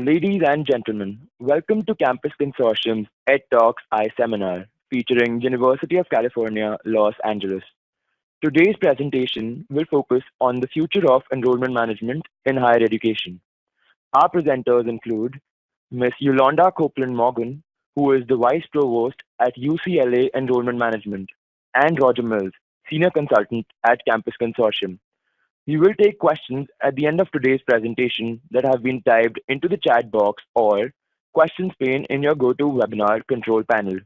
Ladies and gentlemen, welcome to Campus Consortium's EdTalks seminar featuring University of California, Los Angeles. Today's presentation will focus on the future of enrollment management in higher education. Our presenters include Ms. Youlonda Copeland-Morgan, who is the Vice Provost at UCLA Enrollment Management, and Roger Mills, Senior Consultant at Campus Consortium. We will take questions at the end of today's presentation that have been typed into the chat box or questions pane in your GoToWebinar control panel.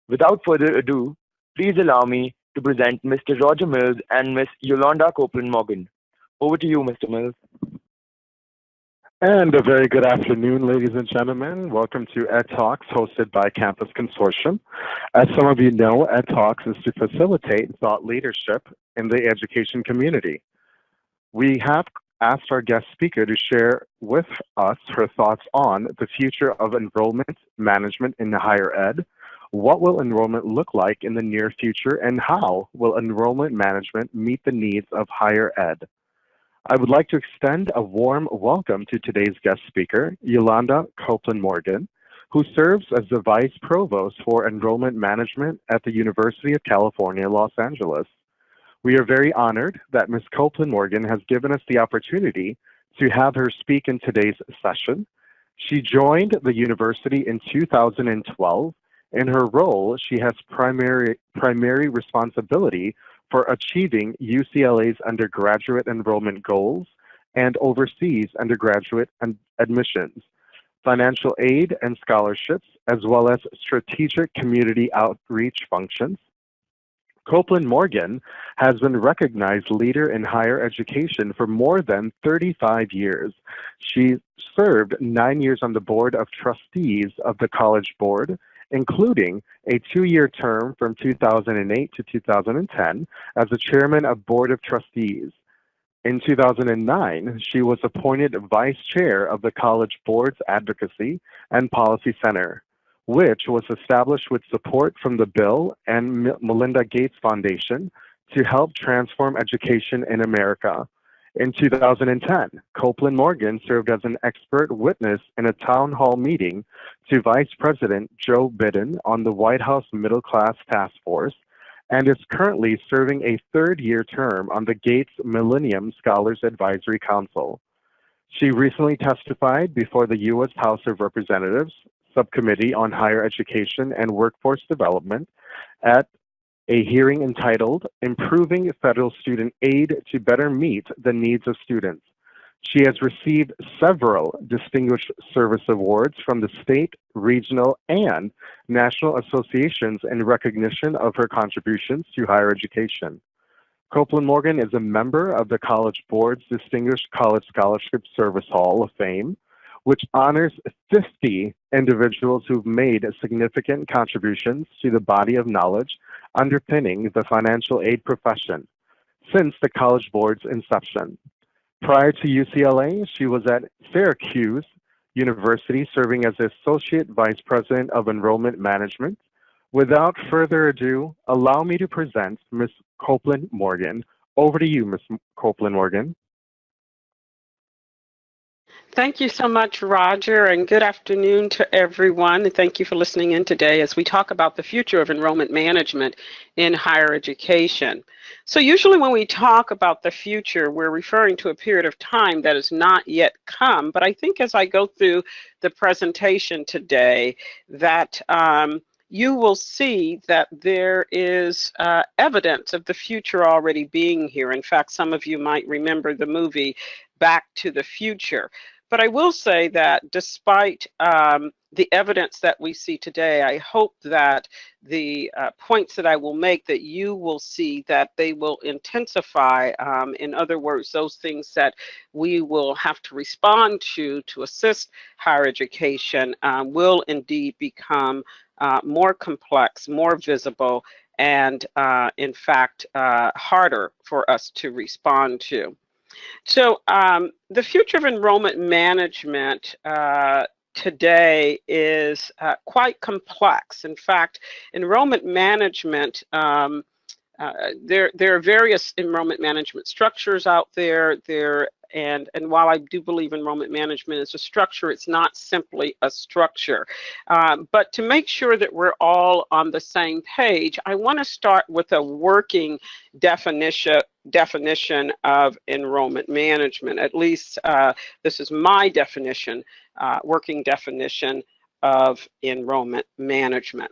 Without further ado, please allow me to present Mr. Roger Mills and Ms. Youlonda Copeland-Morgan. Over to you, Mr. Mills. And a very good afternoon, ladies and gentlemen. Welcome to EdTalks, hosted by Campus Consortium. As some of you know, EdTalks is to facilitate thought leadership in the education community. We have asked our guest speaker to share with us her thoughts on the future of enrollment management in higher ed. What will enrollment look like in the near future, and how will enrollment management meet the needs of higher ed? I would like to extend a warm welcome to today's guest speaker, Youlonda Copeland-Morgan, who serves as the Vice Provost for Enrollment Management at the University of California, Los Angeles. We are very honored that Ms. Copeland-Morgan has given us the opportunity to have her speak in today's session. She joined the university in 2012. In her role, she has primary responsibility for achieving UCLA's undergraduate enrollment goals and overseas undergraduate admissions, financial aid and scholarships, as well as strategic community outreach functions. Copeland-Morgan has been recognized leader in higher education for more than 35 years. She served 9 years on the board of trustees of the College Board, including a 2-year term from 2008 to 2010 as the chairman of Board of Trustees. In 2009, she was appointed vice chair of the College Board's Advocacy and Policy Center, which was established with support from the Bill and Melinda Gates Foundation to help transform education in America. In 2010, Copeland-Morgan served as an expert witness in a town hall meeting to Vice President Joe Biden on the White House Middle Class Task Force, and is currently serving a 3rd-year term on the Gates Millennium Scholars Advisory Council. She recently testified before the U.S. House of Representatives Subcommittee on Higher Education and Workforce Development at a hearing entitled Improving Federal Student Aid to Better Meet the Needs of Students. She has received several Distinguished Service Awards from the state, regional, and national associations in recognition of her contributions to higher education. Copeland-Morgan is a member of the College Board's Distinguished College Scholarship Service Hall of Fame, which honors 50 individuals who've made significant contributions to the body of knowledge underpinning the financial aid profession since the College Board's inception. Prior to UCLA, she was at Syracuse University serving as Associate Vice President of Enrollment Management. Without further ado, allow me to present Ms. Copeland-Morgan. Over to you, Ms. Copeland-Morgan. Thank you so much, Roger, and good afternoon to everyone. And thank you for listening in today as we talk about the future of enrollment management in higher education. So usually when we talk about the future, we're referring to a period of time that has not yet come. But I think as I go through the presentation today, that you will see that there is evidence of the future already being here. In fact, some of you might remember the movie Back to the Future. But I will say that despite the evidence that we see today, I hope that the points that I will make, that you will see that they will intensify. In other words, those things that we will have to respond to assist higher education will indeed become more complex, more visible, and in fact, harder for us to respond to. So the future of enrollment management today is quite complex. In fact, enrollment management, there are various enrollment management structures out there. There And while I do believe enrollment management is a structure, it's not simply a structure. But to make sure that we're all on the same page, I want to start with a working definition of enrollment management. At least this is my definition, working definition of enrollment management.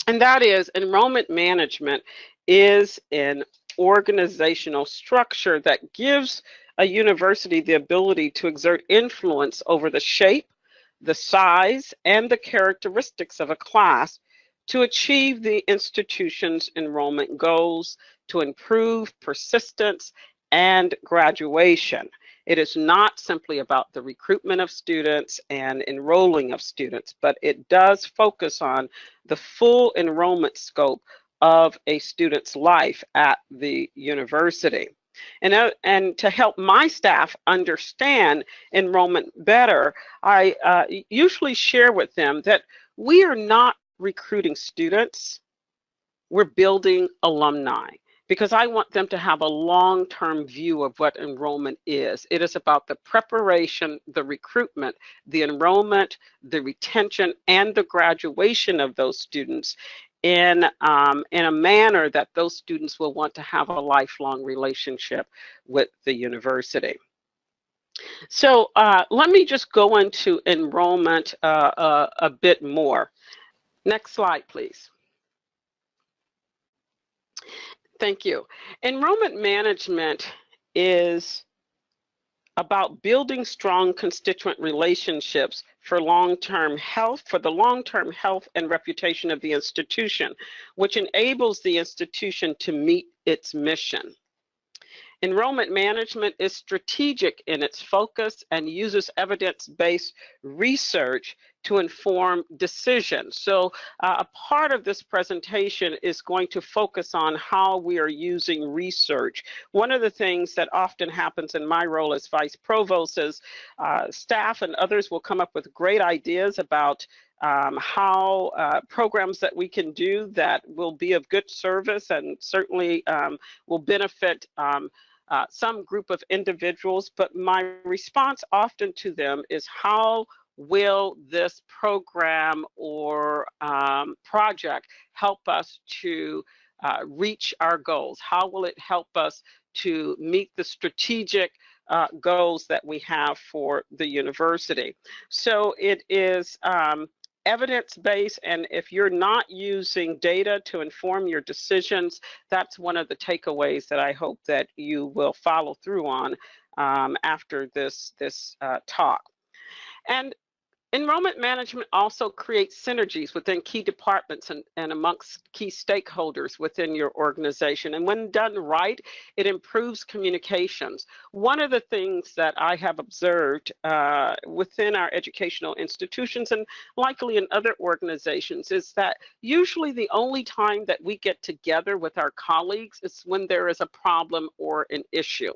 And that is, enrollment management is an organizational structure that gives a university the ability to exert influence over the shape, the size, and the characteristics of a class to achieve the institution's enrollment goals, to improve persistence and graduation. It is not simply about the recruitment of students and enrolling of students, but it does focus on the full enrollment scope of a student's life at the university. And to help my staff understand enrollment better, I usually share with them that we are not recruiting students, we're building alumni, because I want them to have a long-term view of what enrollment is. It is about the preparation, the recruitment, the enrollment, the retention, and the graduation of those students in a manner that those students will want to have a lifelong relationship with the university. So let me just go into enrollment a bit more. Next slide, please. Thank you. Enrollment management is about building strong constituent relationships for long-term health, for the long-term health and reputation of the institution, which enables the institution to meet its mission. Enrollment management is strategic in its focus and uses evidence-based research to inform decisions. So a part of this presentation is going to focus on how we are using research. One of the things that often happens in my role as Vice Provost is staff and others will come up with great ideas about how programs that we can do that will be of good service and certainly will benefit some group of individuals, but my response often to them is, how will this program or project help us to reach our goals? How will it help us to meet the strategic goals that we have for the university? So it is evidence-based, and if you're not using data to inform your decisions, that's one of the takeaways that I hope that you will follow through on after this talk. And enrollment management also creates synergies within key departments and amongst key stakeholders within your organization. And when done right, it improves communications. One of the things that I have observed within our educational institutions and likely in other organizations is that usually the only time that we get together with our colleagues is when there is a problem or an issue.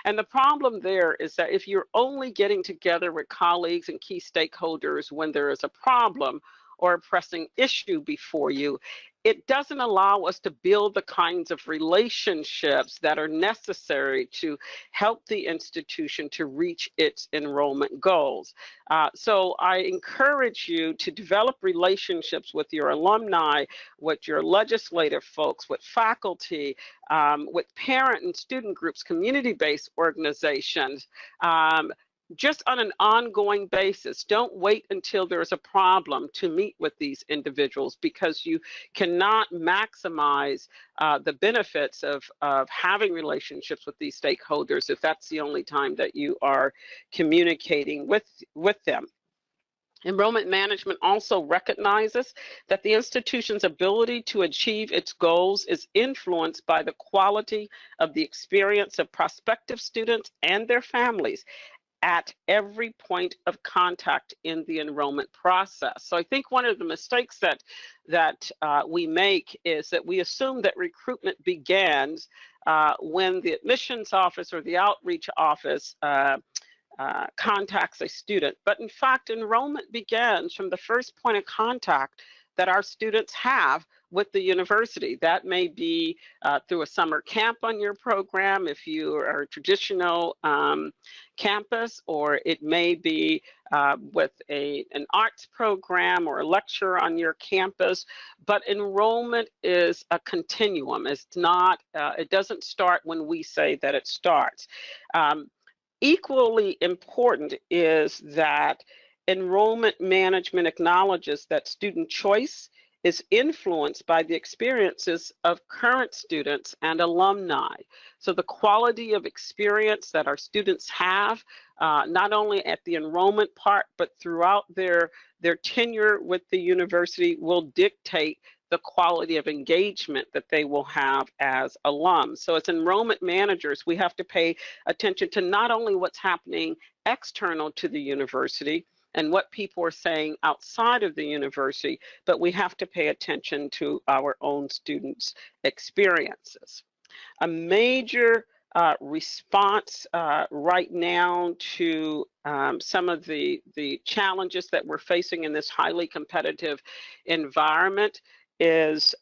And the problem there is that if you're only getting together with colleagues and key stakeholders when there is a problem or a pressing issue before you, it doesn't allow us to build the kinds of relationships that are necessary to help the institution to reach its enrollment goals. So I encourage you to develop relationships with your alumni, with your legislative folks, with faculty, with parent and student groups, community-based organizations, just on an ongoing basis. Don't wait until there's a problem to meet with these individuals, because you cannot maximize the benefits of having relationships with these stakeholders if that's the only time that you are communicating with them. Enrollment management also recognizes that the institution's ability to achieve its goals is influenced by the quality of the experience of prospective students and their families at every point of contact in the enrollment process. So I think one of the mistakes that we make is that we assume that recruitment begins when the admissions office or the outreach office contacts a student. But in fact, enrollment begins from the first point of contact that our students have with the university. That may be through a summer camp on your program if you are a traditional campus, or it may be with an arts program or a lecture on your campus. But enrollment is a continuum. It's not, it doesn't start when we say that it starts. Equally important is that enrollment management acknowledges that student choice is influenced by the experiences of current students and alumni. So the quality of experience that our students have, not only at the enrollment part, but throughout their tenure with the university, will dictate the quality of engagement that they will have as alums. So as enrollment managers, we have to pay attention to not only what's happening external to the university and what people are saying outside of the university, but we have to pay attention to our own students' experiences. A major response right now to some of the challenges that we're facing in this highly competitive environment is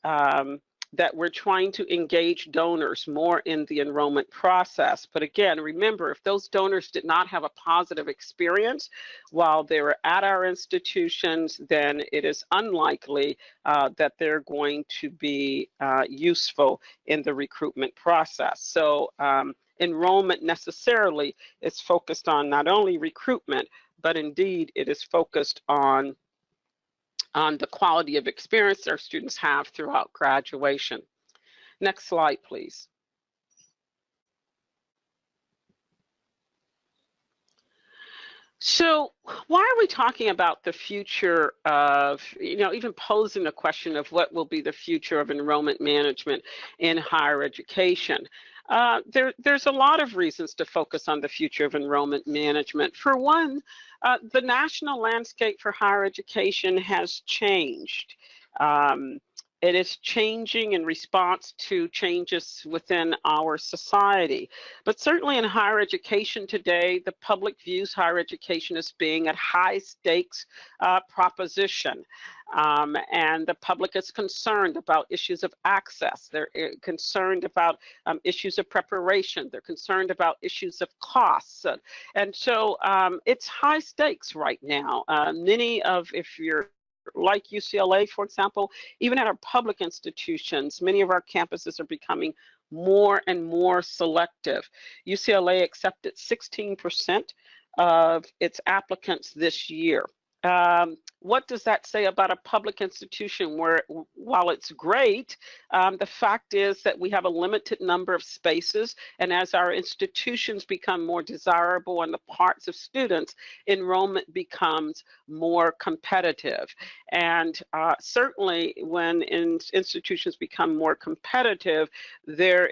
that we're trying to engage donors more in the enrollment process. But again, remember, if those donors did not have a positive experience while they were at our institutions, then it is unlikely that they're going to be useful in the recruitment process. So enrollment necessarily is focused on not only recruitment, but indeed it is focused on the quality of experience our students have throughout graduation. Next slide, please. So why are we talking about the future of, even posing a question of what will be the future of enrollment management in higher education? There's a lot of reasons to focus on the future of enrollment management. For one, the national landscape for higher education has changed. It is changing in response to changes within our society. But certainly in higher education today, the public views higher education as being a high stakes proposition. And the public is concerned about issues of access. They're concerned about issues of preparation. They're concerned about issues of costs. And so it's high stakes right now. If you're like UCLA, for example, even at our public institutions, many of our campuses are becoming more and more selective. UCLA accepted 16% of its applicants this year. What does that say about a public institution where, while it's great, the fact is that we have a limited number of spaces, and as our institutions become more desirable on the parts of students, enrollment becomes more competitive. And certainly when institutions become more competitive, there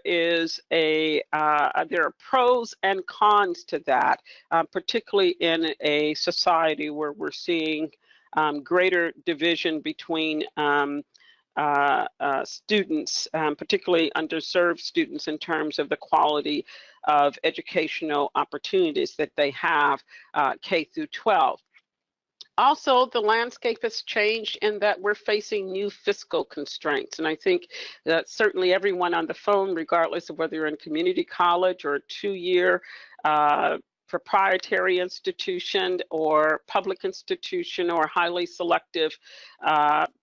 are pros and cons to that, particularly in a society where we're seeing greater division between students, particularly underserved students, in terms of the quality of educational opportunities that they have K through 12. Also, the landscape has changed in that we're facing new fiscal constraints. And I think that certainly everyone on the phone, regardless of whether you're in community college or a two-year proprietary institution or public institution or highly selective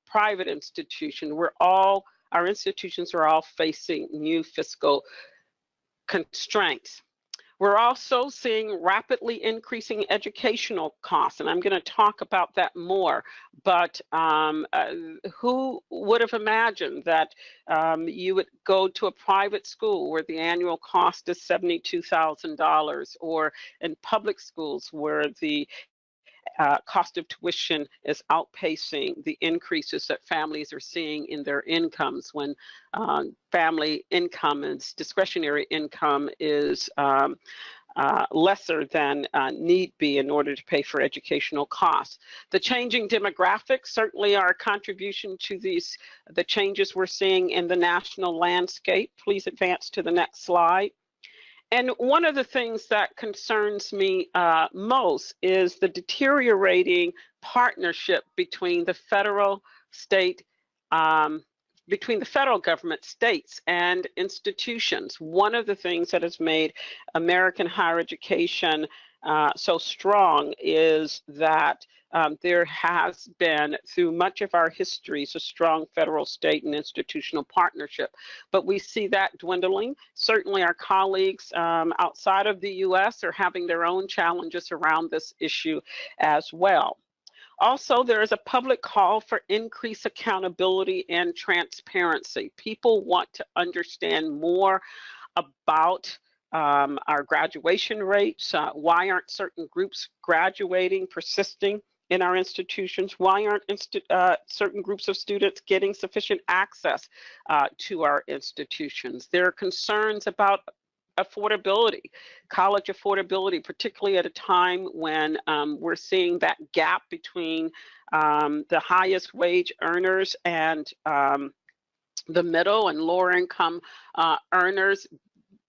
private institution, our institutions are all facing new fiscal constraints. We're also seeing rapidly increasing educational costs, and I'm going to talk about that more. But who would have imagined that you would go to a private school where the annual cost is $72,000, or in public schools where the cost of tuition is outpacing the increases that families are seeing in their incomes when family income and discretionary income is lesser than need be in order to pay for educational costs. The changing demographics certainly are a contribution to the changes we're seeing in the national landscape. Please advance to the next slide. And one of the things that concerns me most is the deteriorating partnership between the federal state, between the federal government, states, and institutions. One of the things that has made American higher education so strong is that there has been, through much of our histories, a strong federal, state, and institutional partnership. But we see that dwindling. Certainly our colleagues outside of the U.S. are having their own challenges around this issue as well. Also, there is a public call for increased accountability and transparency. People want to understand more about our graduation rates. Why aren't certain groups graduating, persisting in our institutions? Why aren't certain groups of students getting sufficient access to our institutions? There are concerns about affordability, college affordability, particularly at a time when we're seeing that gap between the highest wage earners and the middle and lower income earners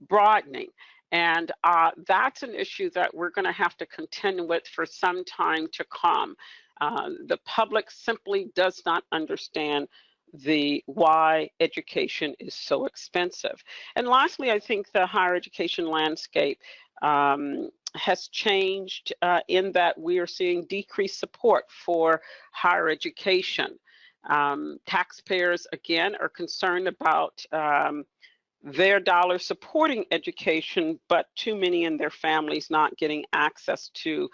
broadening. And that's an issue that we're going to have to contend with for some time to come. The public simply does not understand why education is so expensive. And lastly, I think the higher education landscape has changed in that we are seeing decreased support for higher education. Taxpayers, again, are concerned about their dollars supporting education, but too many in their families not getting access to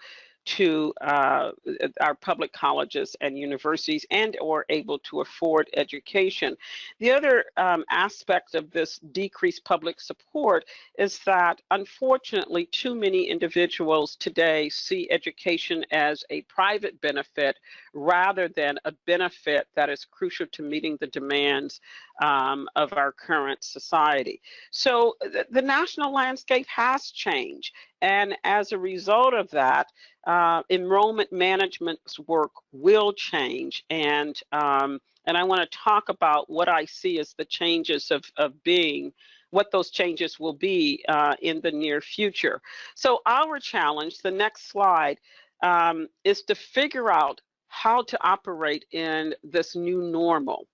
our public colleges and universities and or able to afford education. The other aspect of this decreased public support is that unfortunately too many individuals today see education as a private benefit rather than a benefit that is crucial to meeting the demands of our current society. So the national landscape has changed, and as a result of that, enrollment management's work will change, and I want to talk about what I see as the changes of being, what those changes will be in the near future. So our challenge, the next slide, is to figure out how to operate in this new normal,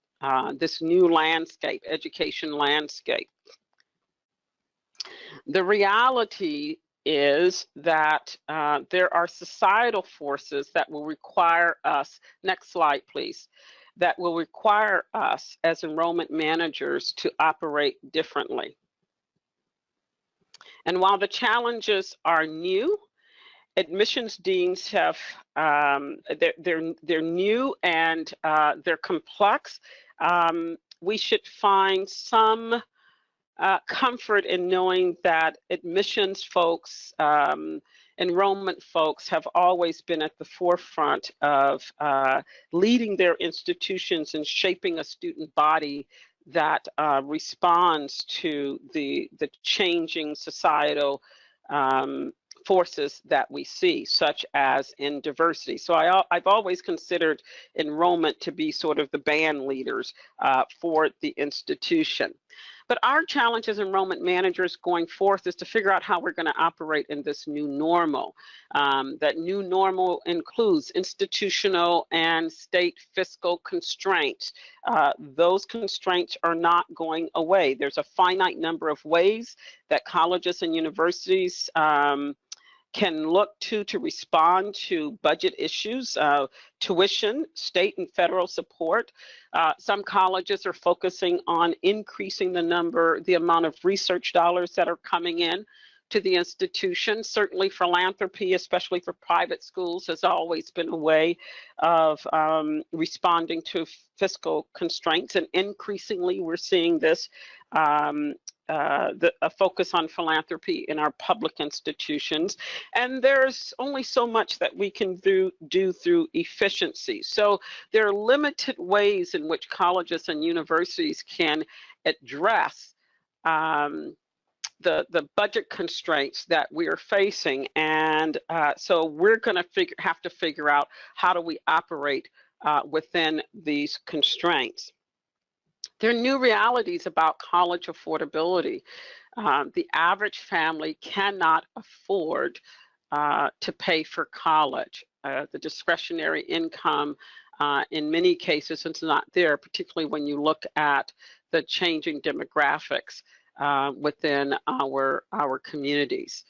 this new landscape, education landscape. The reality is that there are societal forces that will require us, next slide please, that will require us as enrollment managers to operate differently. And while the challenges are new, admissions deans have, they're new and they're complex. We should find some comfort in knowing that admissions folks, enrollment folks have always been at the forefront of leading their institutions and shaping a student body that responds to the changing societal forces that we see, such as in diversity. So I've always considered enrollment to be sort of the band leaders for the institution. But our challenge as enrollment managers going forth is to figure out how we're going to operate in this new normal. That new normal includes institutional and state fiscal constraints. Those constraints are not going away. There's a finite number of ways that colleges and universities can look to respond to budget issues, tuition, state and federal support. Some colleges are focusing on increasing the amount of research dollars that are coming in to the institution. Certainly philanthropy, especially for private schools, has always been a way of responding to fiscal constraints, and increasingly we're seeing this a focus on philanthropy in our public institutions. And there's only so much that we can do through efficiency. So there are limited ways in which colleges and universities can address the budget constraints that we are facing. And so we're going to have to figure out how do we operate within these constraints. There are new realities about college affordability. The average family cannot afford to pay for college. The discretionary income in many cases it's not there, particularly when you look at the changing demographics within our communities.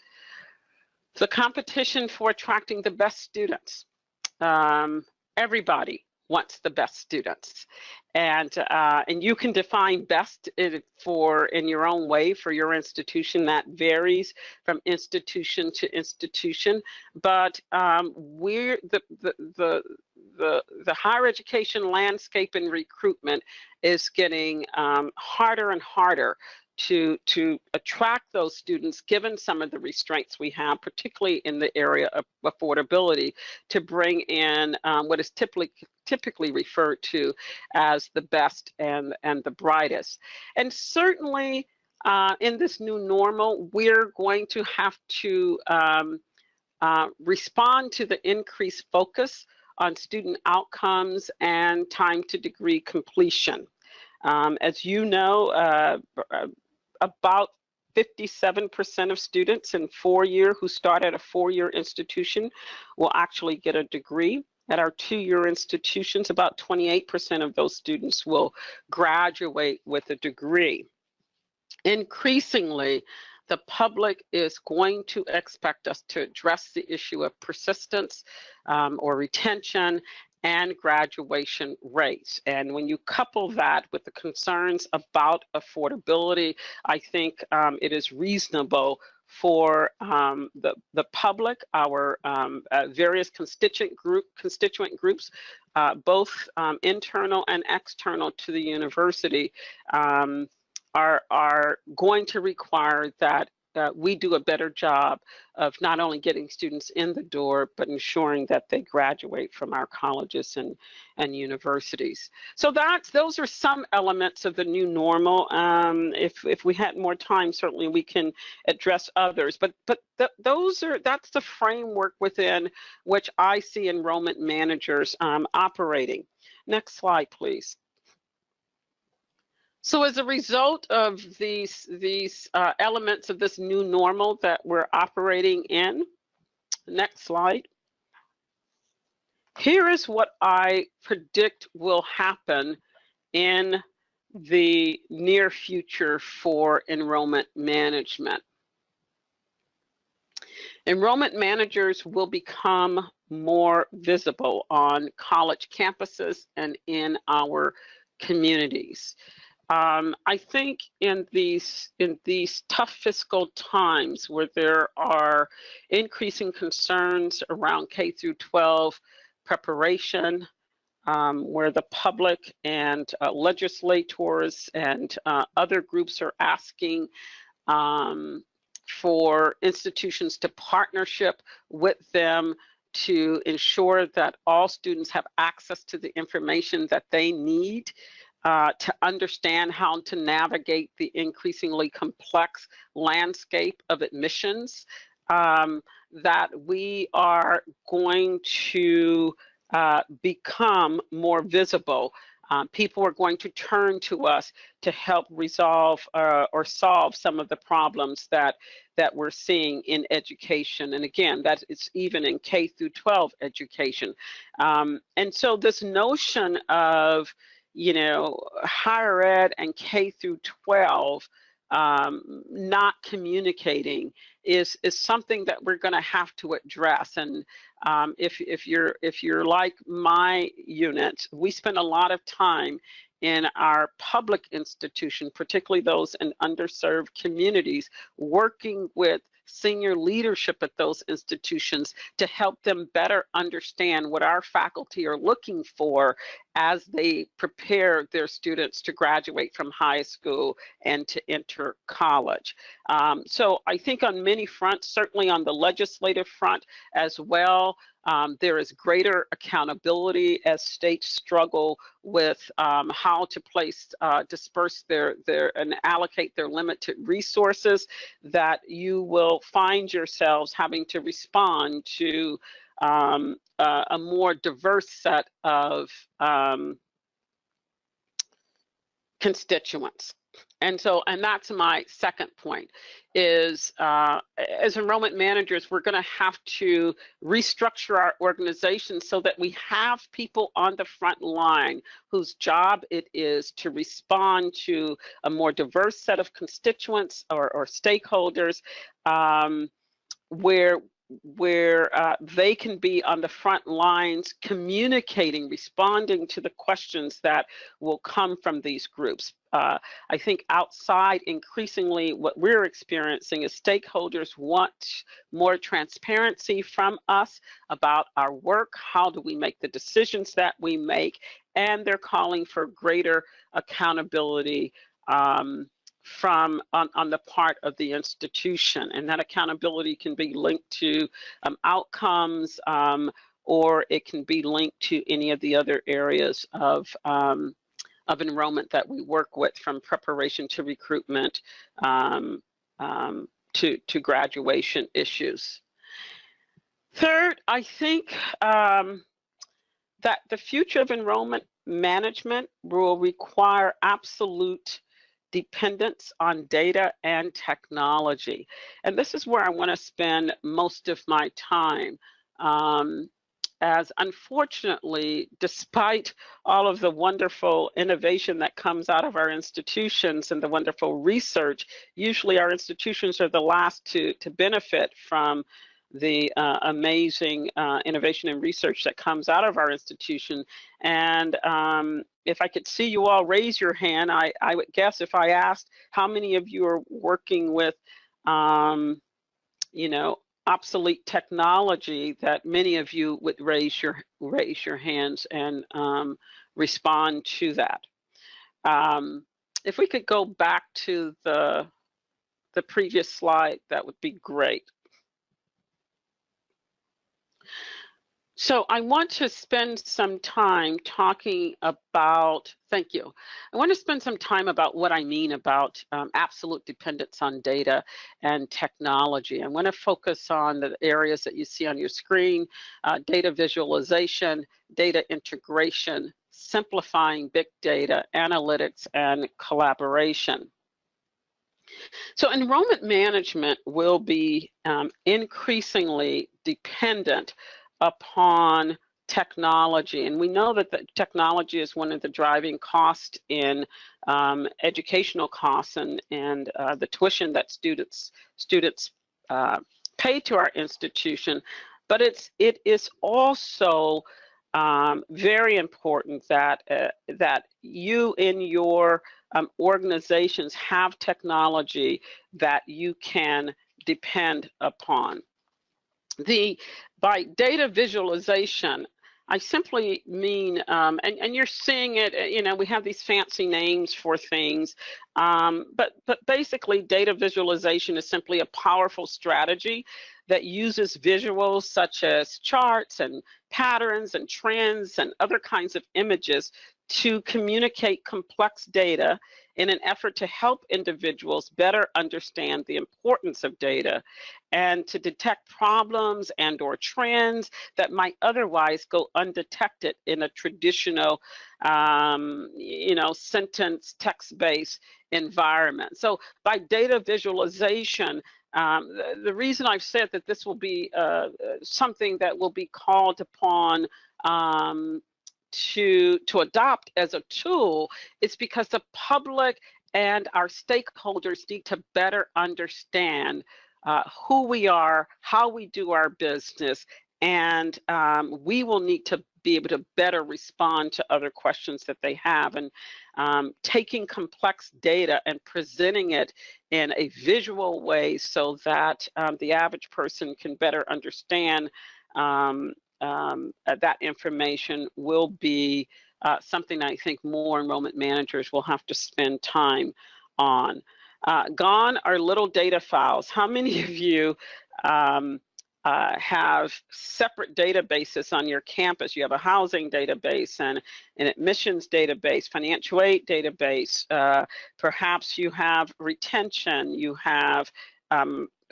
The competition for attracting the best students. Everybody wants the best students, and you can define best in your own way for your institution. That varies from institution to institution, but we're the higher education landscape and recruitment is getting harder and harder to attract those students, given some of the restraints we have, particularly in the area of affordability, to bring in what is typically referred to as the best and the brightest. And certainly in this new normal, we're going to have to respond to the increased focus on student outcomes and time to degree completion. As you know, about 57% of students in who start at a four-year institution will actually get a degree. At our two-year institutions, about 28% of those students will graduate with a degree. Increasingly, the public is going to expect us to address the issue of persistence or retention and graduation rates. And when you couple that with the concerns about affordability, I think it is reasonable for the public, our various constituent groups, both internal and external to the university, are going to require that we do a better job of not only getting students in the door, but ensuring that they graduate from our colleges and universities. So those are some elements of the new normal. If we had more time, certainly we can address others. But that's the framework within which I see enrollment managers operating. Next slide, please. So as a result of these elements of this new normal that we're operating in, next slide, here is what I predict will happen in the near future for enrollment management. Enrollment managers will become more visible on college campuses and in our communities. I think in these tough fiscal times where there are increasing concerns around K through 12 preparation, where the public and legislators and other groups are asking for institutions to partnership with them to ensure that all students have access to the information that they need to understand how to navigate the increasingly complex landscape of admissions, that we are going to become more visible. People are going to turn to us to help resolve or solve some of the problems that we're seeing in education. And again, that is even in K through 12 education. And so this notion of higher ed and K through 12 not communicating is something that we're going to have to address. And if you're like my unit, we spend a lot of time in our public institution, particularly those in underserved communities, working with senior leadership at those institutions to help them better understand what our faculty are looking for as they prepare their students to graduate from high school and to enter college. So I think on many fronts, certainly on the legislative front as well, there is greater accountability as states struggle with how to disperse and allocate their limited resources, that you will find yourselves having to respond to a more diverse set of constituents. And that's my second point, is as enrollment managers, we're going to have to restructure our organization so that we have people on the front line whose job it is to respond to a more diverse set of constituents or stakeholders, where they can be on the front lines communicating, responding to the questions that will come from these groups. I think outside, increasingly, what we're experiencing is stakeholders want more transparency from us about our work. How do we make the decisions that we make? And they're calling for greater accountability on the part of the institution, and that accountability can be linked to outcomes, or it can be linked to any of the other areas of enrollment that we work with, from preparation to recruitment, to graduation issues. Third, I think that the future of enrollment management will require absolute dependence on data and technology. And this is where I want to spend most of my time. As unfortunately, despite all of the wonderful innovation that comes out of our institutions and the wonderful research, usually our institutions are the last to benefit from the amazing innovation and research that comes out of our institution. And if I could see you all raise your hand, I would guess if I asked how many of you are working with, obsolete technology, that many of you would raise your hands and respond to that. If we could go back to the previous slide, that would be great. So I want to spend some time talking about, thank you. I want to spend some time about what I mean about absolute dependence on data and technology. I want to focus on the areas that you see on your screen: data visualization, data integration, simplifying big data, analytics, and collaboration. So enrollment management will be increasingly dependent upon technology, and we know that the technology is one of the driving costs in educational costs and the tuition that students pay to our institution. But it is also very important that you in your organizations have technology that you can depend upon. By data visualization, I simply mean, and you're seeing it, we have these fancy names for things, but basically data visualization is simply a powerful strategy that uses visuals such as charts and patterns and trends and other kinds of images to communicate complex data in an effort to help individuals better understand the importance of data and to detect problems and or trends that might otherwise go undetected in a traditional, sentence text-based environment. So by data visualization, the reason I've said that this will be something that will be called upon to adopt as a tool is because the public and our stakeholders need to better understand who we are, how we do our business, and we will need to be able to better respond to other questions that they have. And taking complex data and presenting it in a visual way so that the average person can better understand that information will be something I think more enrollment managers will have to spend time on. Gone are little data files. How many of you have separate databases on your campus? You have a housing database and an admissions database, financial aid database. Perhaps you have retention, you have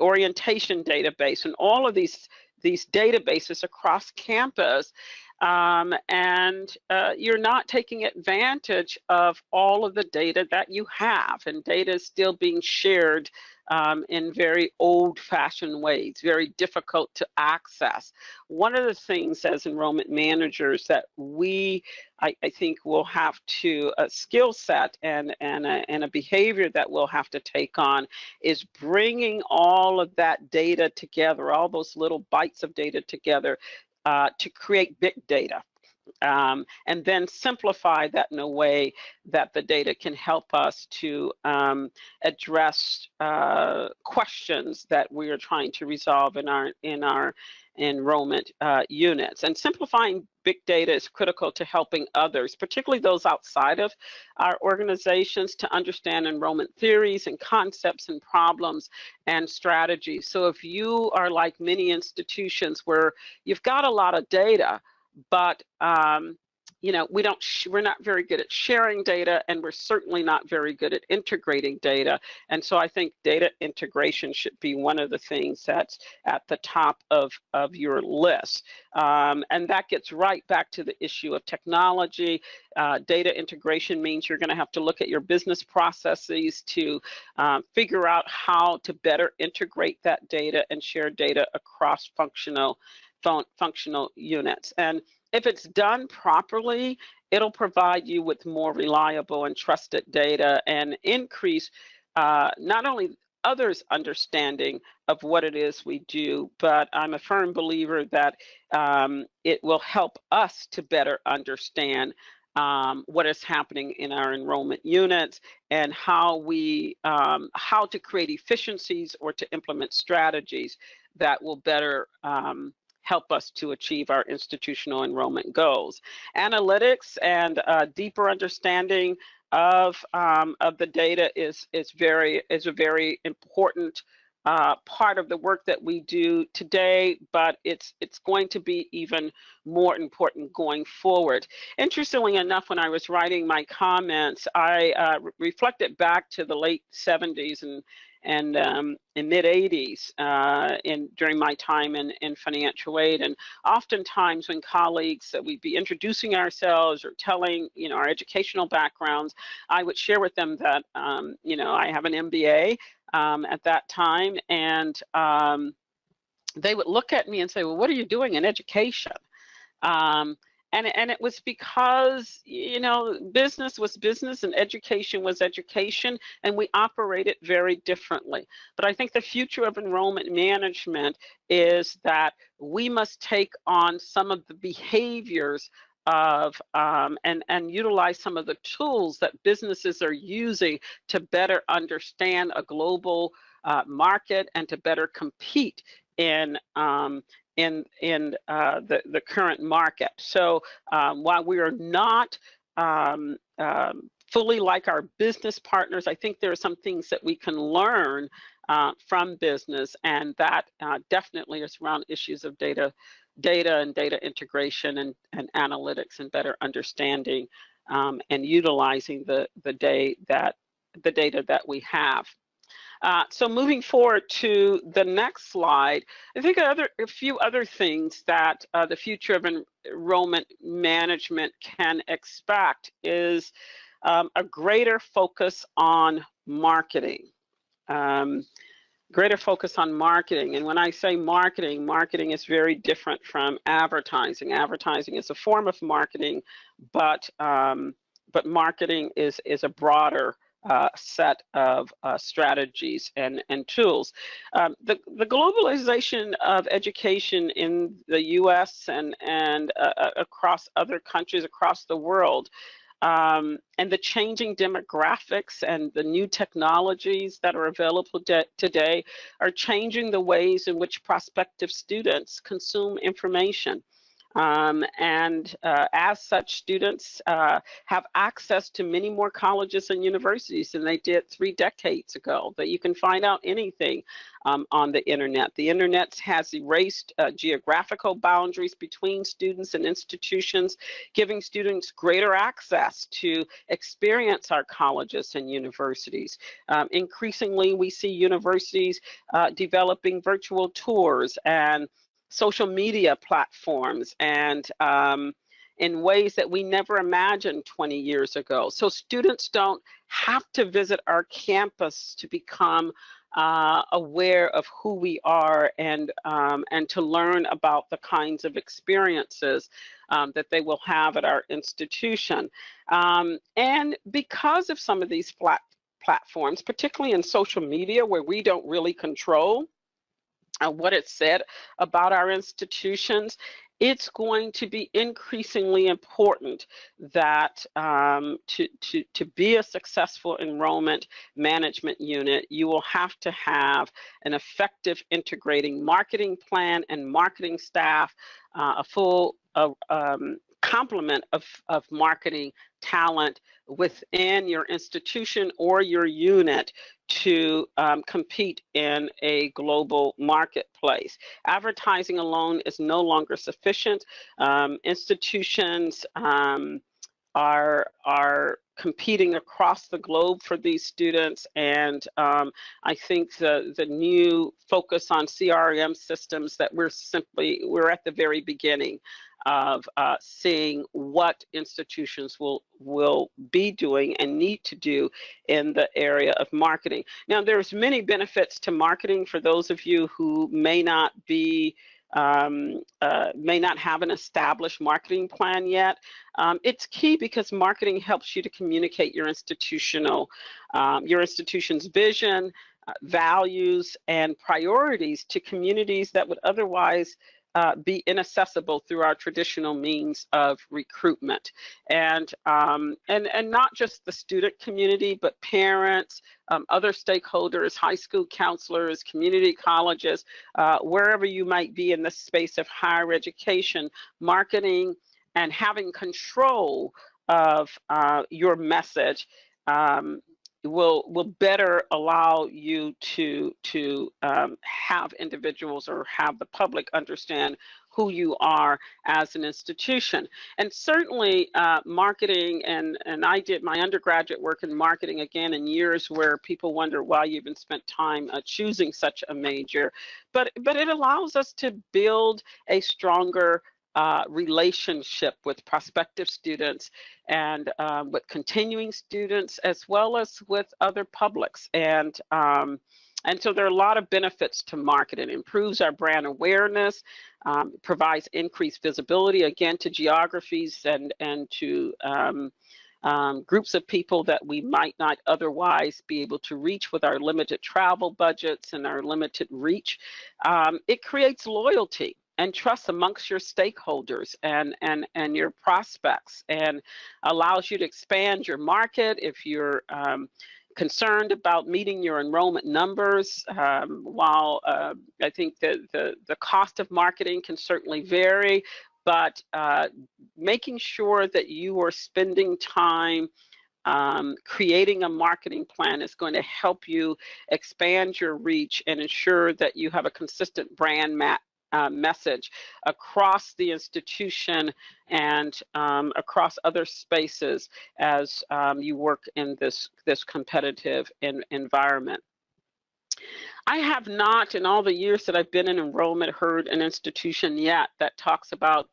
orientation database, and all of these these databases across campus, and you're not taking advantage of all of the data that you have, and data is still being shared in very old-fashioned ways, very difficult to access. One of the things as enrollment managers that I think we'll have to, a skill set and a behavior that we'll have to take on is bringing all of that data together, all those little bytes of data together to create big data. And then simplify that in a way that the data can help us to address questions that we are trying to resolve in our enrollment units. And simplifying big data is critical to helping others, particularly those outside of our organizations, to understand enrollment theories and concepts and problems and strategies. So if you are like many institutions where you've got a lot of data, but you know, we're not very good at sharing data, and we're certainly not very good at integrating data. And so I think data integration should be one of the things that's at the top of your list. And that gets right back to the issue of technology. Data integration means you're going to have to look at your business processes to figure out how to better integrate that data and share data across functional units. And if it's done properly, it'll provide you with more reliable and trusted data and increase not only others' understanding of what it is we do, but I'm a firm believer that it will help us to better understand what is happening in our enrollment units and how to create efficiencies or to implement strategies that will better help us to achieve our institutional enrollment goals. Analytics and deeper understanding of the data is a very important part of the work that we do today, but it's going to be even more important going forward. Interestingly enough, when I was writing my comments, I reflected back to the late 70s and mid 80s during my time in financial aid. And oftentimes when colleagues, we'd be introducing ourselves or telling, you know, our educational backgrounds, I would share with them that, you know, I have an MBA at that time, and they would look at me and say, well, what are you doing in education? And it was because, you know, business was business and education was education, and we operated very differently. But I think the future of enrollment management is that we must take on some of the behaviors of and utilize some of the tools that businesses are using to better understand a global market and to better compete in the current market. So while we are not fully like our business partners, I think there are some things that we can learn from business, and that definitely is around issues of data and data integration and analytics and better understanding and utilizing the data that we have. So moving forward to the next slide, I think a few other things that the future of enrollment management can expect is a greater focus on marketing. Greater focus on marketing. And when I say marketing, marketing is very different from advertising. Advertising is a form of marketing, but marketing is a broader set of strategies and tools. The globalization of education in the U.S. and across other countries across the world, and the changing demographics and the new technologies that are available today are changing the ways in which prospective students consume information. As such, students have access to many more colleges and universities than they did 3 decades ago, that you can find out anything on the internet. The internet has erased geographical boundaries between students and institutions, giving students greater access to experience our colleges and universities. Increasingly, we see universities developing virtual tours and social media platforms and in ways that we never imagined 20 years ago. So students don't have to visit our campus to become aware of who we are and to learn about the kinds of experiences that they will have at our institution. And because of some of these platforms, particularly in social media where we don't really control what it's said about our institutions, it's going to be increasingly important that to be a successful enrollment management unit, you will have to have an effective integrating marketing plan and marketing staff, a full complement of marketing talent within your institution or your unit to compete in a global marketplace. Advertising alone is no longer sufficient. Institutions are competing across the globe for these students, and I think the new focus on CRM systems that we're at the very beginning of seeing what institutions will be doing and need to do in the area of marketing. Now, there's many benefits to marketing for those of you who may not be may not have an established marketing plan yet. It's key because marketing helps you to communicate your institution's vision, values, and priorities to communities that would otherwise be inaccessible through our traditional means of recruitment, and not just the student community, but parents, other stakeholders, high school counselors, community colleges, wherever you might be in the space of higher education. Marketing and having control of your message will better allow you to have individuals or have the public understand who you are as an institution. And certainly marketing, and I did my undergraduate work in marketing again in years where people wonder why you even spent time choosing such a major, but it allows us to build a stronger relationship with prospective students and with continuing students, as well as with other publics. And so there are a lot of benefits to marketing. It improves our brand awareness, provides increased visibility, again, to geographies and to groups of people that we might not otherwise be able to reach with our limited travel budgets and our limited reach. It creates loyalty and trust amongst your stakeholders and your prospects, and allows you to expand your market if you're concerned about meeting your enrollment numbers. While I think that the cost of marketing can certainly vary, but making sure that you are spending time creating a marketing plan is going to help you expand your reach and ensure that you have a consistent brand message across the institution and across other spaces as you work in this competitive environment. I have not, in all the years that I've been in enrollment, heard an institution yet that talks about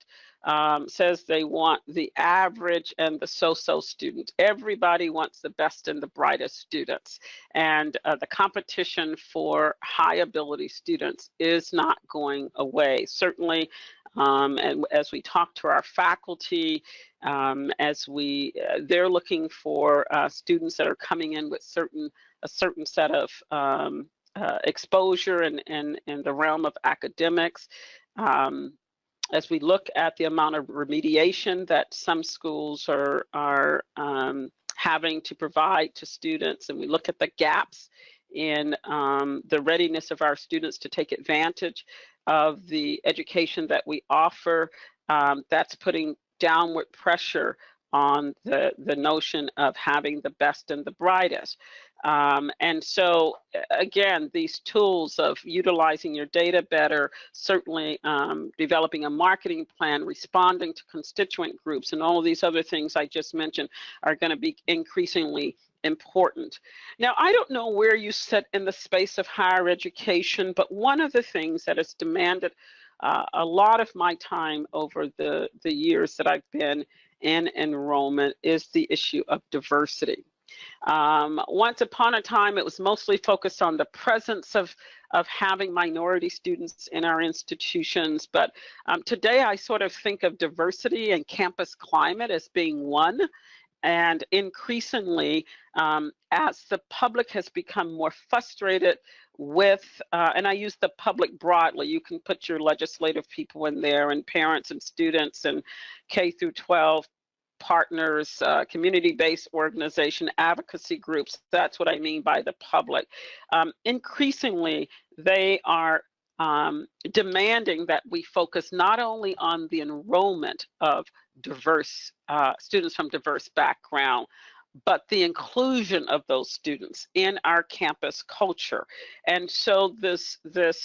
says they want the average and the so-so student. Everybody wants the best and the brightest students. And the competition for high ability students is not going away. Certainly, and as we talk to our faculty, they're looking for students that are coming in with a certain set of exposure in the realm of academics. As we look at the amount of remediation that some schools are having to provide to students, and we look at the gaps in the readiness of our students to take advantage of the education that we offer, that's putting downward pressure on the notion of having the best and the brightest. And so, again, these tools of utilizing your data better, certainly developing a marketing plan, responding to constituent groups, and all of these other things I just mentioned are going to be increasingly important. Now, I don't know where you sit in the space of higher education, but one of the things that is demanded a lot of my time over the years that I've been in enrollment is the issue of diversity. Once upon a time, it was mostly focused on the presence of having minority students in our institutions. But today, I sort of think of diversity and campus climate as being one. And increasingly, as the public has become more frustrated with, and I use the public broadly, you can put your legislative people in there, and parents and students and K through 12 partners, community-based organization, advocacy groups. That's what I mean by the public. Increasingly, they are demanding that we focus not only on the enrollment of diverse students from diverse background, but the inclusion of those students in our campus culture. And so this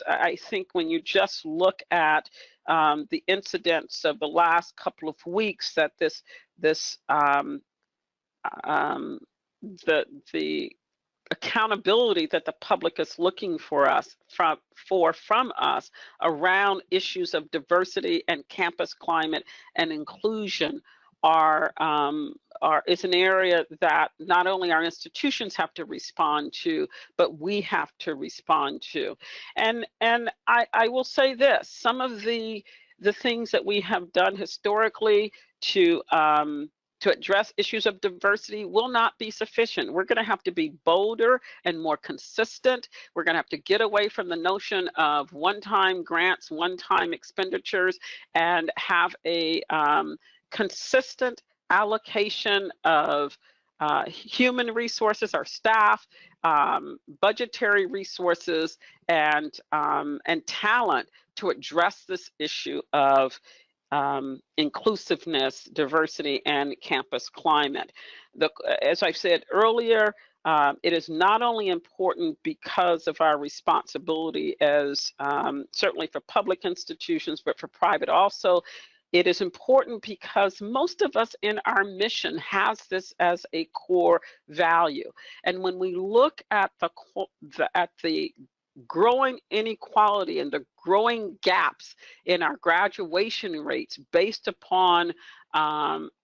I think when you just look at the incidents of the last couple of weeks, that the accountability that the public is looking for us from us around issues of diversity and campus climate and inclusion is an area that not only our institutions have to respond to, but we have to respond to. And I will say this: some of the things that we have done historically to address issues of diversity will not be sufficient. We're going to have to be bolder and more consistent. We're going to have to get away from the notion of one-time grants, one-time expenditures, and have a consistent allocation of human resources, our staff, budgetary resources, and talent to address this issue of inclusiveness, diversity, and campus climate. As I said earlier, it is not only important because of our responsibility as certainly for public institutions, but for private also. It is important because most of us in our mission has this as a core value. And when we look at the growing inequality and the growing gaps in our graduation rates based upon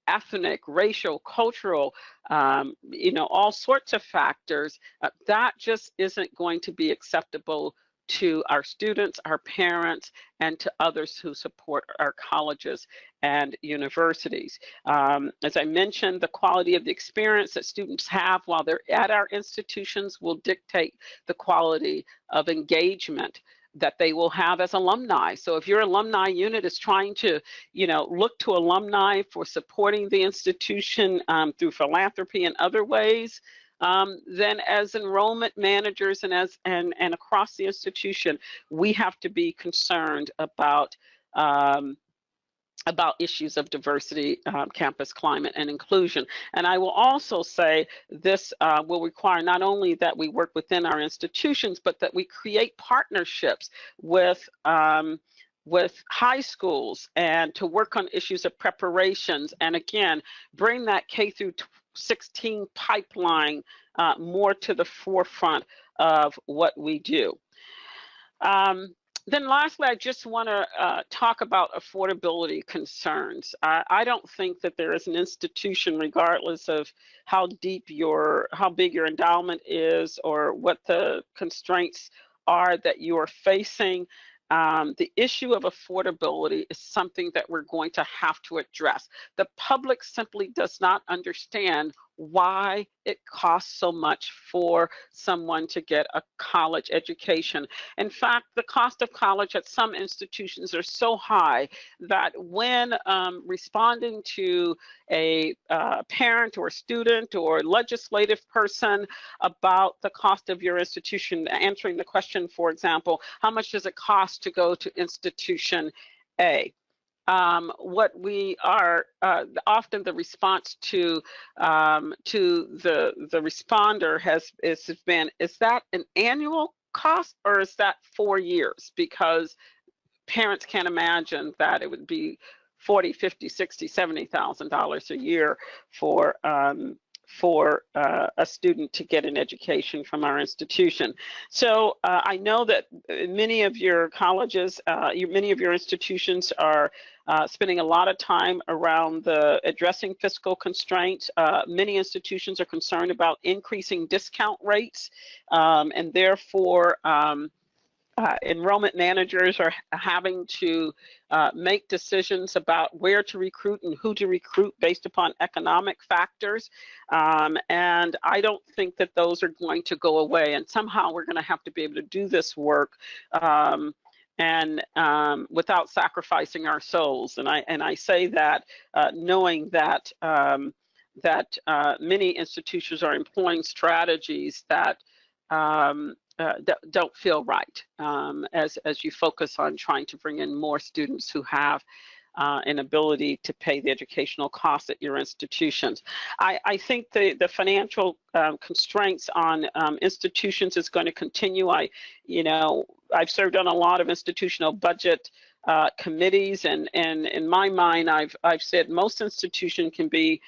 ethnic, racial, cultural, all sorts of factors, that just isn't going to be acceptable to our students, our parents, and to others who support our colleges and universities. As I mentioned, the quality of the experience that students have while they're at our institutions will dictate the quality of engagement that they will have as alumni. So if your alumni unit is trying to, look to alumni for supporting the institution through philanthropy and other ways, then as enrollment managers and across the institution, we have to be concerned about issues of diversity, campus climate, and inclusion. And I will also say this will require not only that we work within our institutions, but that we create partnerships with high schools and to work on issues of preparations. And again, bring that K through 16 pipeline more to the forefront of what we do. Then lastly, I just want to talk about affordability concerns. I don't think that there is an institution, regardless of how big your endowment is or what the constraints are that you are facing. The issue of affordability is something that we're going to have to address. The public simply does not understand why it costs so much for someone to get a college education. In fact, the cost of college at some institutions are so high that when responding to a parent or student or legislative person about the cost of your institution, answering the question, for example, how much does it cost to go to institution A? What we are often the response to the responder has been, is that an annual cost or is that 4 years? Because parents can't imagine that it would be $40,000, $50,000, $60,000, $70,000 a year for a student to get an education from our institution. So I know that many of your colleges, many of your institutions are spending a lot of time around addressing fiscal constraints. Many institutions are concerned about increasing discount rates, and therefore enrollment managers are having to make decisions about where to recruit and who to recruit based upon economic factors. And I don't think that those are going to go away. And somehow we're going to have to be able to do this work without sacrificing our souls. And I say that knowing that many institutions are employing strategies that don't feel right as you focus on trying to bring in more students who have an ability to pay the educational costs at your institutions. I think the financial constraints on institutions is going to continue. I've served on a lot of institutional budget committees, and in my mind, I've said most institutions can be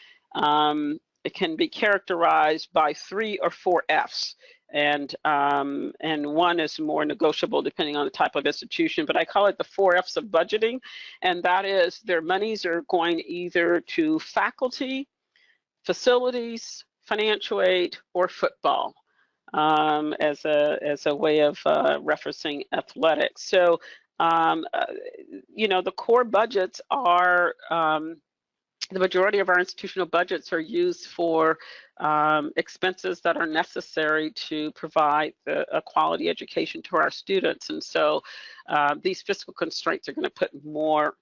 characterized by 3 or 4 F's. And one is more negotiable depending on the type of institution, but I call it the 4 F's of budgeting, and that is their monies are going either to faculty, facilities, financial aid, or football as a way of referencing athletics. So the core budgets are the majority of our institutional budgets are used for expenses that are necessary to provide a quality education to our students. And so these fiscal constraints are going to put more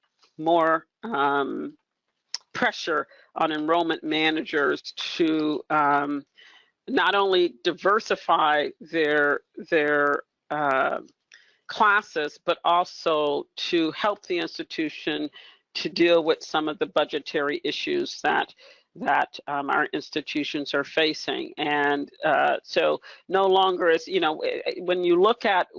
pressure on enrollment managers to not only diversify their classes, but also to help the institution to deal with some of the budgetary issues that our institutions are facing. And so no longer is, when you look at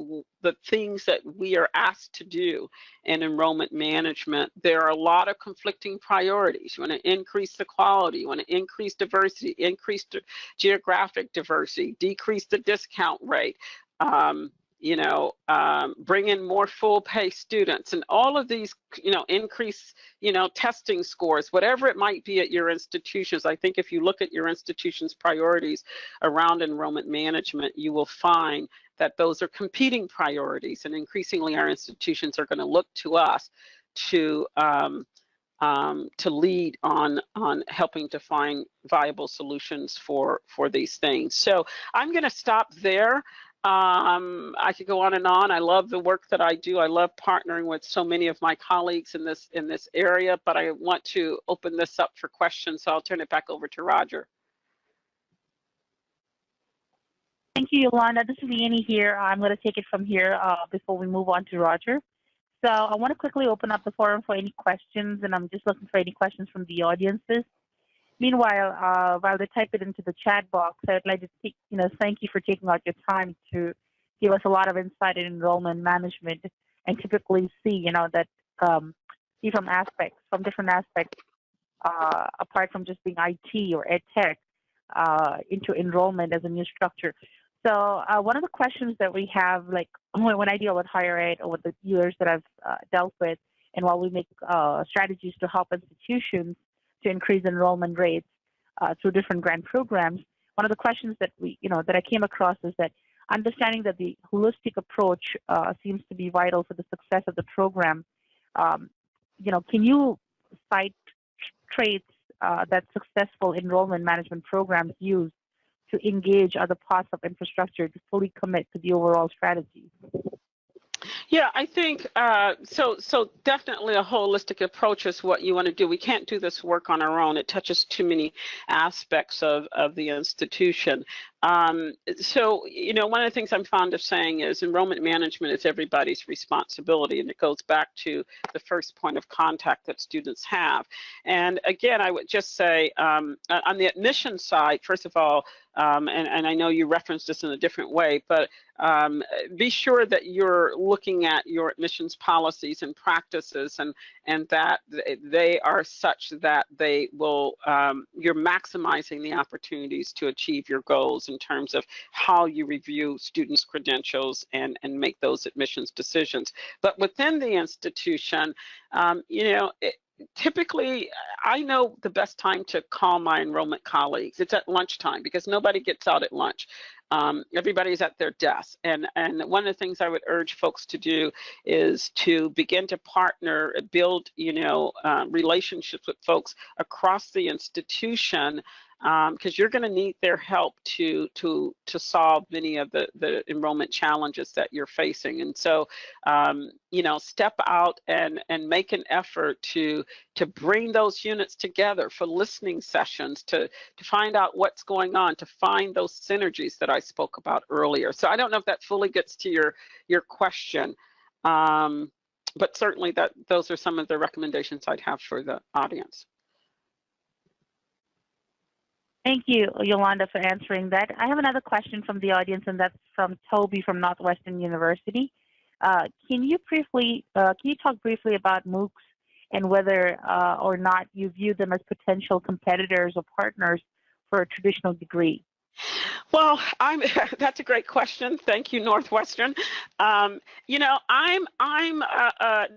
the things that we are asked to do in enrollment management, there are a lot of conflicting priorities. You want to increase the quality, you want to increase diversity, increase geographic diversity, decrease the discount rate, bring in more full pay students, and all of these, increase, testing scores, whatever it might be at your institutions. I think if you look at your institution's priorities around enrollment management, you will find that those are competing priorities, and increasingly our institutions are going to look to us to lead on helping to find viable solutions for these things. So I'm going to stop there. I could go on and on. I love the work that I do. I love partnering with so many of my colleagues in this area, but I want to open this up for questions, so I'll turn it back over to Roger. Thank you, Youlonda. This is Annie here. I'm going to take it from here before we move on to Roger. So I want to quickly open up the forum for any questions, and I'm just looking for any questions from the audiences. Meanwhile, while they type it into the chat box, I'd like to thank you for taking out your time to give us a lot of insight in enrollment management, and typically see, see from different aspects, apart from just being IT or ed tech, into enrollment as a new structure. So one of the questions that we have, like when I deal with higher ed over the years that I've dealt with, and while we make strategies to help institutions to increase enrollment rates through different grant programs, one of the questions that that I came across is that understanding that the holistic approach seems to be vital for the success of the program. Can you cite traits that successful enrollment management programs use to engage other parts of infrastructure to fully commit to the overall strategy? Yeah, I think so definitely a holistic approach is what you want to do. We can't do this work on our own. It touches too many aspects of the institution. So, one of the things I'm fond of saying is enrollment management is everybody's responsibility, and it goes back to the first point of contact that students have. And again, I would just say on the admission side, first of all, and I know you referenced this in a different way, but be sure that you're looking at your admissions policies and practices, and that they are such that they will, you're maximizing the opportunities to achieve your goals in terms of how you review students' credentials and make those admissions decisions. But within the institution, typically, I know the best time to call my enrollment colleagues. It's at lunchtime because nobody gets out at lunch. Everybody's at their desk. And one of the things I would urge folks to do is to begin to partner, build, relationships with folks across the institution, because you're going to need their help to solve many of the enrollment challenges that you're facing. And so, step out and make an effort to bring those units together for listening sessions, to find out what's going on, to find those synergies that I spoke about earlier. So I don't know if that fully gets to your question, but certainly those are some of the recommendations I'd have for the audience. Thank you, Youlonda, for answering that. I have another question from the audience, and that's from Toby from Northwestern University. Can you talk briefly about MOOCs and whether or not you view them as potential competitors or partners for a traditional degree? Well, that's a great question. Thank you, Northwestern. I'm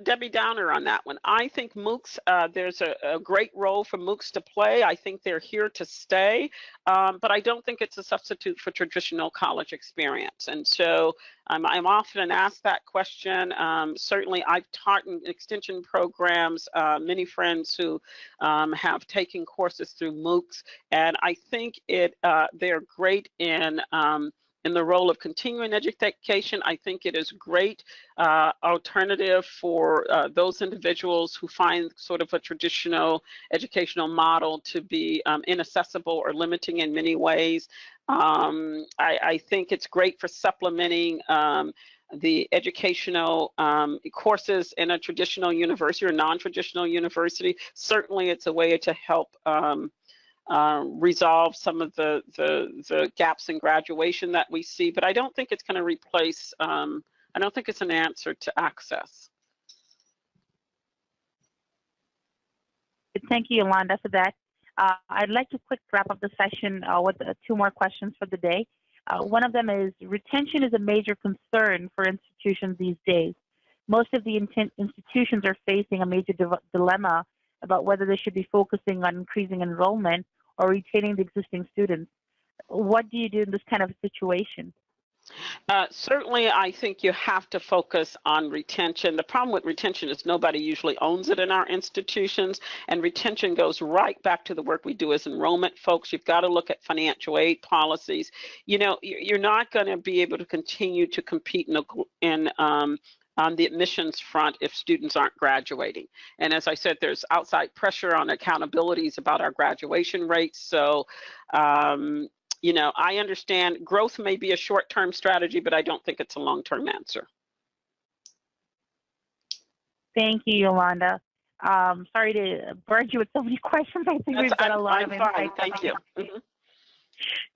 Debbie Downer on that one. I think MOOCs, there's a great role for MOOCs to play. I think they're here to stay, but I don't think it's a substitute for traditional college experience. And so I'm often asked that question. Certainly, I've taught in extension programs, many friends who have taken courses through MOOCs, and I think they're great in the role of continuing education. I think it is great alternative for those individuals who find sort of a traditional educational model to be inaccessible or limiting in many ways. I think it's great for supplementing the educational courses in a traditional university or non-traditional university. Certainly, it's a way to help resolve some of the gaps in graduation that we see, but I don't think it's going to replace, I don't think it's an answer to access. Thank you, Youlonda, for that. I'd like to quick wrap up the session with two more questions for the day. One of them is, retention is a major concern for institutions these days. Most of the institutions are facing a major dilemma about whether they should be focusing on increasing enrollment or retaining the existing students. What do you do in this kind of situation? Certainly, I think you have to focus on retention. The problem with retention is nobody usually owns it in our institutions, and retention goes right back to the work we do as enrollment folks. You've got to look at financial aid policies. You're not going to be able to continue to compete on the admissions front if students aren't graduating. And as I said, there's outside pressure on accountabilities about our graduation rates. So, I understand growth may be a short-term strategy, but I don't think it's a long-term answer. Thank you, Youlonda. Sorry to burden you with so many questions. I think we've got a lot of insight. Thank you. Mm-hmm.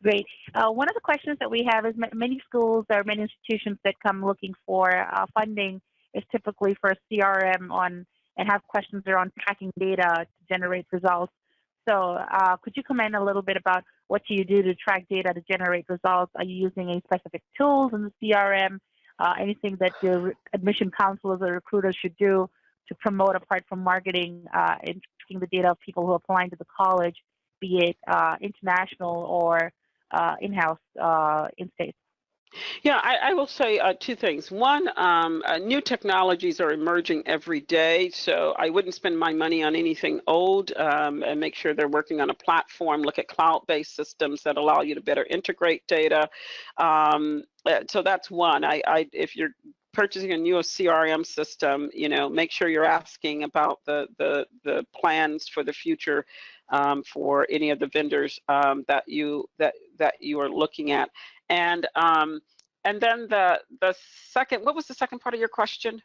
Great. One of the questions that we have is many schools or many institutions that come looking for funding is typically for a CRM and have questions around tracking data to generate results. So could you comment a little bit about what do you do to track data to generate results? Are you using any specific tools in the CRM? Anything that the admission counselors or recruiters should do to promote apart from marketing and tracking the data of people who are applying to the college, be it international or in-house, in-state? Yeah, I will say two things. One, new technologies are emerging every day, so I wouldn't spend my money on anything old, and make sure they're working on a platform. Look at cloud-based systems that allow you to better integrate data. So that's one. If you're purchasing a new CRM system, make sure you're asking about the plans for the future for any of the vendors that you are looking at. And then the second, what was the second part of your question?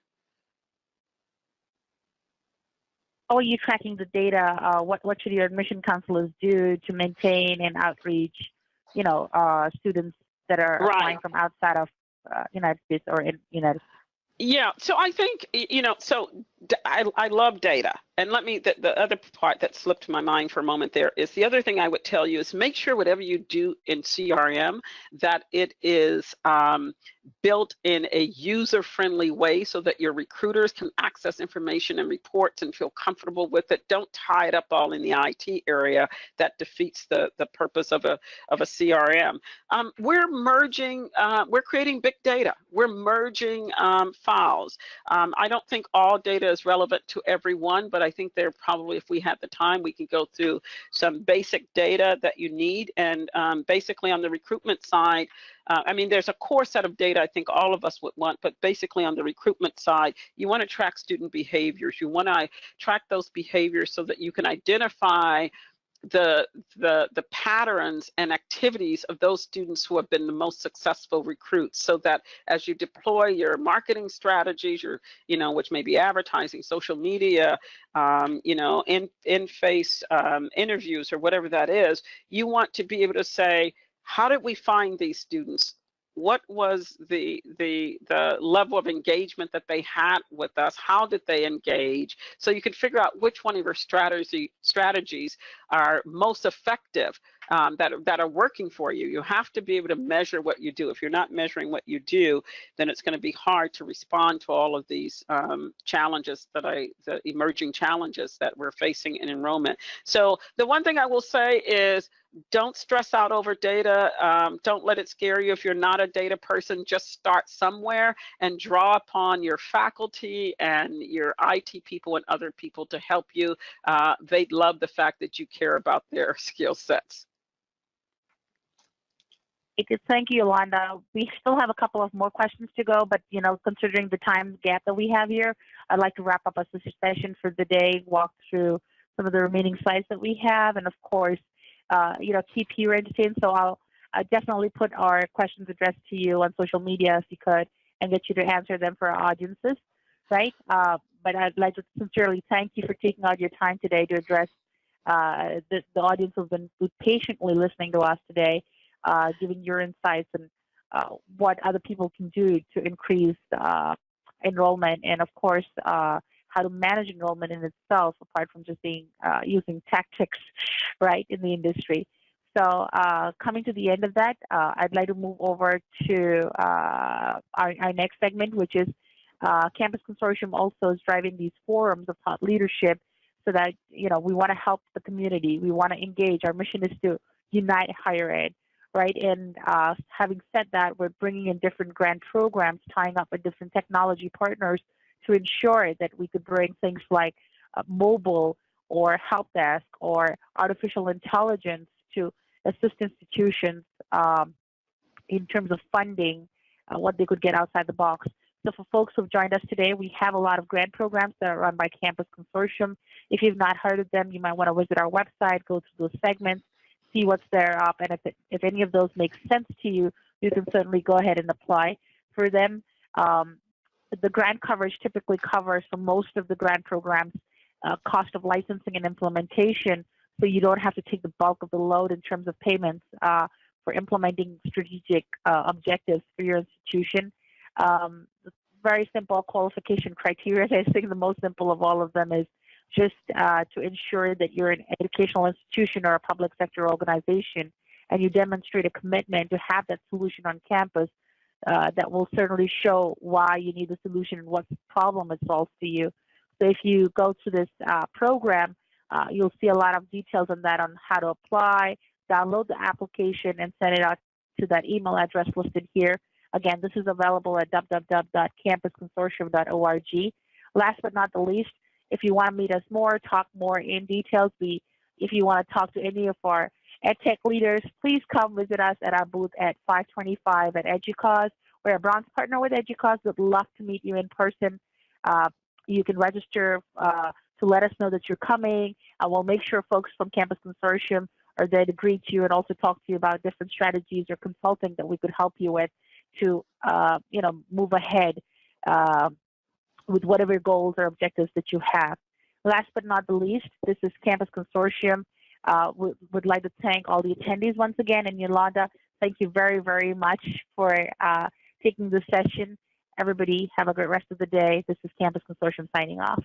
How are you tracking the data? What should your admission counselors do to maintain and outreach students that are applying from outside of United States or in United States? Yeah, so I think, I love data. And the other part that slipped my mind for a moment there is the other thing I would tell you is make sure whatever you do in CRM, that it is built in a user-friendly way so that your recruiters can access information and reports and feel comfortable with it. Don't tie it up all in the IT area. That defeats the purpose of a CRM. We're creating big data. We're merging files. I don't think all data is relevant to everyone, but I think there probably, if we had the time, we could go through some basic data that you need. And basically on the recruitment side, there's a core set of data I think all of us would want, but basically on the recruitment side, you want to track student behaviors. You want to track those behaviors so that you can identify the patterns and activities of those students who have been the most successful recruits, so that as you deploy your marketing strategies, which may be advertising, social media, in-face interviews or whatever that is, you want to be able to say, how did we find these students? What was the level of engagement that they had with us? How did they engage? So you can figure out which one of your strategies are most effective, that are working for you. You have to be able to measure what you do. If you're not measuring what you do, then it's going to be hard to respond to all of these challenges the emerging challenges that we're facing in enrollment. So the one thing I will say is, don't stress out over data. Don't let it scare you. If you're not a data person, just start somewhere and draw upon your faculty and your IT people and other people to help you. They love the fact that you care about their skill sets. Thank you, Youlonda. We still have a couple of more questions to go, but considering the time gap that we have here, I'd like to wrap up our session for the day, walk through some of the remaining slides that we have, and of course, keep you entertained. So I'll definitely put our questions addressed to you on social media if you could, and get you to answer them for our audiences, right? But I'd like to sincerely thank you for taking out your time today to address the audience who've been patiently listening to us today, giving your insights and what other people can do to increase enrollment, and of course, how to manage enrollment in itself, apart from just using tactics, right, in the industry. So coming to the end of that, I'd like to move over to our next segment, which is Campus Consortium also is driving these forums of thought leadership so that, we want to help the community. We want to engage. Our mission is to unite higher ed, right? And having said that, we're bringing in different grant programs, tying up with different technology partners to ensure that we could bring things like mobile or help desk or artificial intelligence to assist institutions in terms of funding, what they could get outside the box. So for folks who've joined us today, we have a lot of grant programs that are run by Campus Consortium. If you've not heard of them, you might want to visit our website, go to those segments, see what's there up, and if any of those make sense to you, you can certainly go ahead and apply for them. The grant coverage typically covers for most of the grant programs cost of licensing and implementation, so you don't have to take the bulk of the load in terms of payments for implementing strategic objectives for your institution. Very simple qualification criteria. I think the most simple of all of them is just to ensure that you're an educational institution or a public sector organization, and you demonstrate a commitment to have that solution on campus. That will certainly show why you need the solution and what problem it solves to you. So if you go to this program, you'll see a lot of details on that, on how to apply, download the application, and send it out to that email address listed here. Again, this is available at www.campusconsortium.org. Last but not the least, if you want to meet us more, talk more in details, if you want to talk to any of our EdTech leaders, please come visit us at our booth at 525 at EDUCAUSE. We're a bronze partner with EDUCAUSE. We'd love to meet you in person. You can register to let us know that you're coming. We'll make sure folks from Campus Consortium are there to greet you and also talk to you about different strategies or consulting that we could help you with to move ahead with whatever goals or objectives that you have. Last but not the least, this is Campus Consortium. would like to thank all the attendees once again. And Youlonda, thank you very, very much for taking this session. Everybody have a great rest of the day. This is Campus Consortium signing off.